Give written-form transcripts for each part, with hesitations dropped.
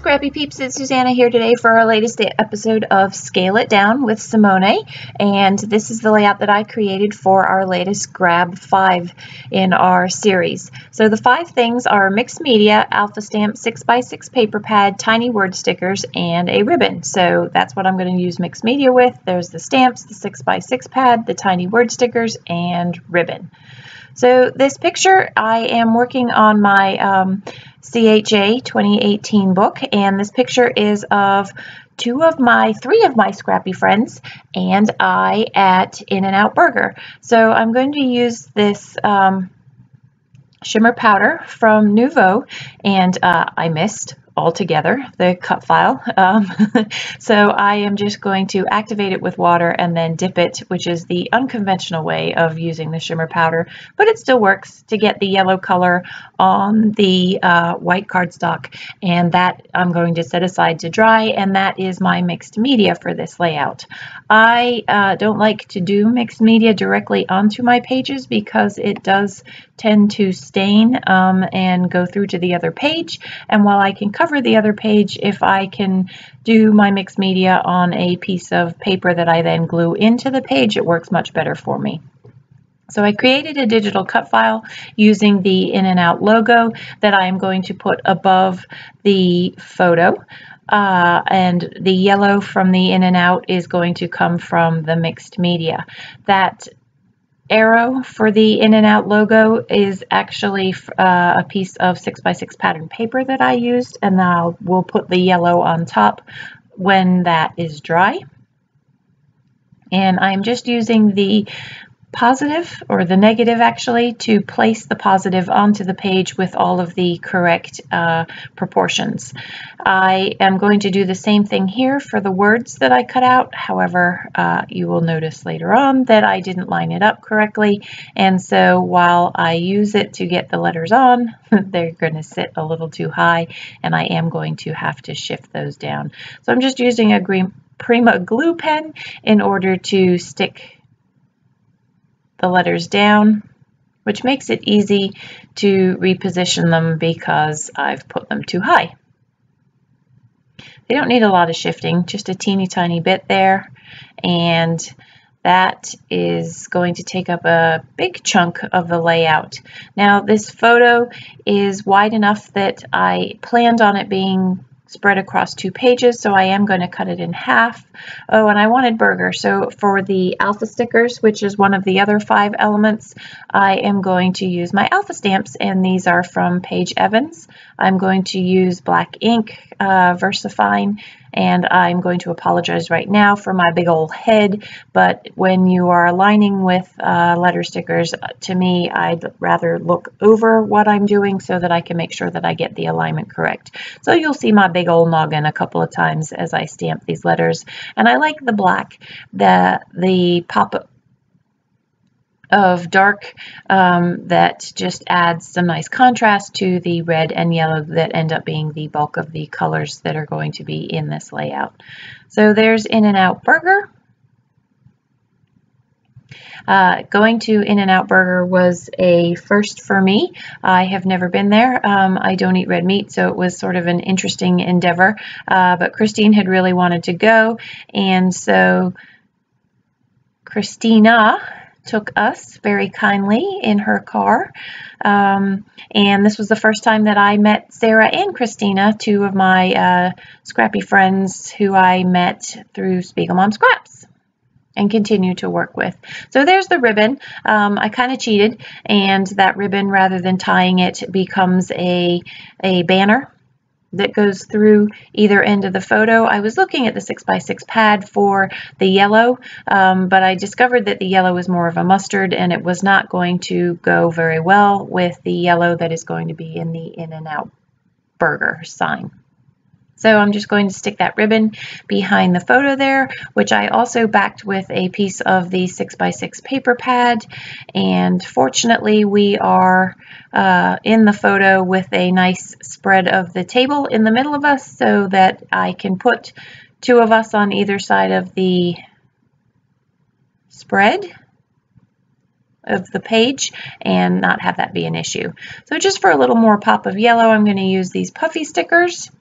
Scrappy Peeps, it's Suzanna here today for our latest episode of Scale It Down with Simone, and this is the layout that I created for our latest Grab 5 in our series. So the 5 things are mixed media, alpha stamp, 6x6 paper pad, tiny word stickers, and a ribbon. So that's what I'm going to use mixed media with. There's the stamps, the 6x6 pad, the tiny word stickers, and ribbon. So this picture, I am working on my CHA 2018 book, and this picture is of three of my scrappy friends and I at In-N-Out Burger. So I'm going to use this shimmer powder from Nouveau, and I missed altogether the cut file. So I am just going to activate it with water and then dip it, which is the unconventional way of using the shimmer powder, but it still works to get the yellow color on the white cardstock, and that I'm going to set aside to dry, and that is my mixed media for this layout. I don't like to do mixed media directly onto my pages because it does tend to stain and go through to the other page, and while I can cover the other page if I can do my mixed media on a piece of paper that I then glue into the page, it works much better for me. So I created a digital cut file using the In-N-Out logo that I am going to put above the photo. And the yellow from the In-N-Out is going to come from the mixed media. That arrow for the In-N-Out logo is actually a piece of 6x6 pattern paper that I used, and now we'll put the yellow on top when that is dry. And I'm just using the positive, or the negative actually, to place the positive onto the page with all of the correct proportions. I am going to do the same thing here for the words that I cut out. However, you will notice later on that I didn't line it up correctly, and so while I use it to get the letters on, they're going to sit a little too high, and I am going to have to shift those down. So I'm just using a Prima glue pen in order to stick the letters down, which makes it easy to reposition them because I've put them too high. They don't need a lot of shifting, just a teeny tiny bit there, and that is going to take up a big chunk of the layout. Now this photo is wide enough that I planned on it being spread across 2 pages, so I am going to cut it in half. Oh, and I wanted burger, so for the alpha stickers, which is one of the other 5 elements, I am going to use my alpha stamps, and these are from Paige Evans. I'm going to use black ink, VersaFine, and I'm going to apologize right now for my big old head, but when you are aligning with letter stickers, to me, I'd rather look over what I'm doing so that I can make sure that I get the alignment correct. So you'll see my big old noggin a couple of times as I stamp these letters, and I like the black, the pop of dark that just adds some nice contrast to the red and yellow that end up being the bulk of the colors that are going to be in this layout. So there's In-N-Out Burger. Going to In-N-Out Burger was a first for me. I have never been there. I don't eat red meat, so it was sort of an interesting endeavor, but Christine had really wanted to go, and so Christina took us very kindly in her car, and this was the first time that I met Sarah and Christina, 2 of my scrappy friends who I met through Spiegel Mom Scraps and continue to work with. So there's the ribbon. I kind of cheated, and that ribbon, rather than tying it, becomes a banner that goes through either end of the photo. I was looking at the 6x6 pad for the yellow, but I discovered that the yellow is more of a mustard, and it was not going to go very well with the yellow that is going to be in the In-N-Out Burger sign. So I'm just going to stick that ribbon behind the photo there, which I also backed with a piece of the 6x6 paper pad. And fortunately, we are in the photo with a nice spread of the table in the middle of us so that I can put 2 of us on either side of the spread of the page and not have that be an issue. So just for a little more pop of yellow, I'm going to use these puffy stickers.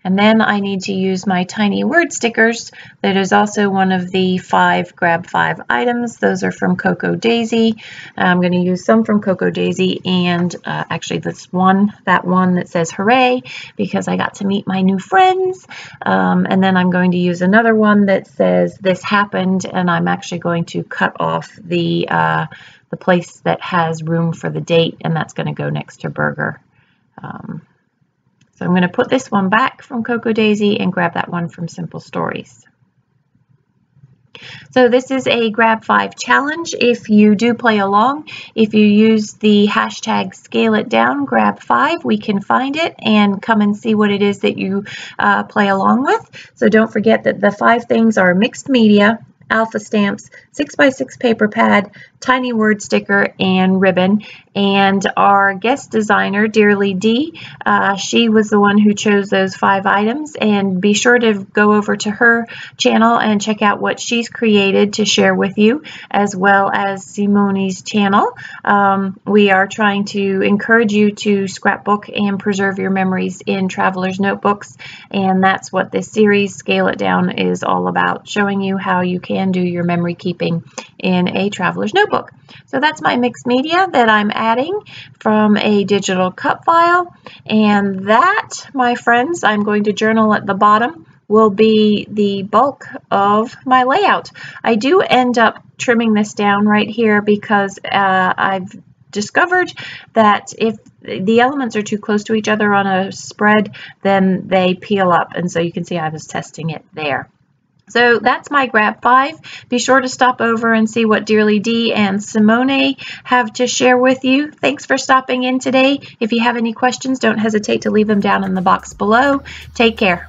And then I need to use my tiny word stickers. That is also one of the 5 grab 5 items. Those are from Cocoa Daisy. I'm going to use some from Cocoa Daisy and actually that one that says hooray because I got to meet my new friends. And then I'm going to use another one that says this happened, and I'm actually going to cut off the place that has room for the date, and that's going to go next to burger. So I'm going to put this one back from Cocoa Daisy and grab that one from Simple Stories. So this is a grab 5 challenge. If you do play along, if you use the hashtag scale it down grab 5, we can find it and come and see what it is that you play along with. So don't forget that the 5 things are mixed media, alpha stamps, 6x6 paper pad, tiny word sticker, and ribbon. And our guest designer, Dearly Dee, she was the one who chose those 5 items. And be sure to go over to her channel and check out what she's created to share with you, as well as Simone's channel. We are trying to encourage you to scrapbook and preserve your memories in traveler's notebooks. And that's what this series, Scale It Down, is all about, showing you how you can do your memory keeping in a traveler's notebook. So that's my mixed media that I'm adding from a digital cut file. And that, my friends, I'm going to journal at the bottom, will be the bulk of my layout. I do end up trimming this down right here because I've discovered that if the elements are too close to each other on a spread, then they peel up. And so you can see I was testing it there. So that's my grab 5. Be sure to stop over and see what Dearly Dee and Simone have to share with you. Thanks for stopping in today. If you have any questions, don't hesitate to leave them down in the box below. Take care.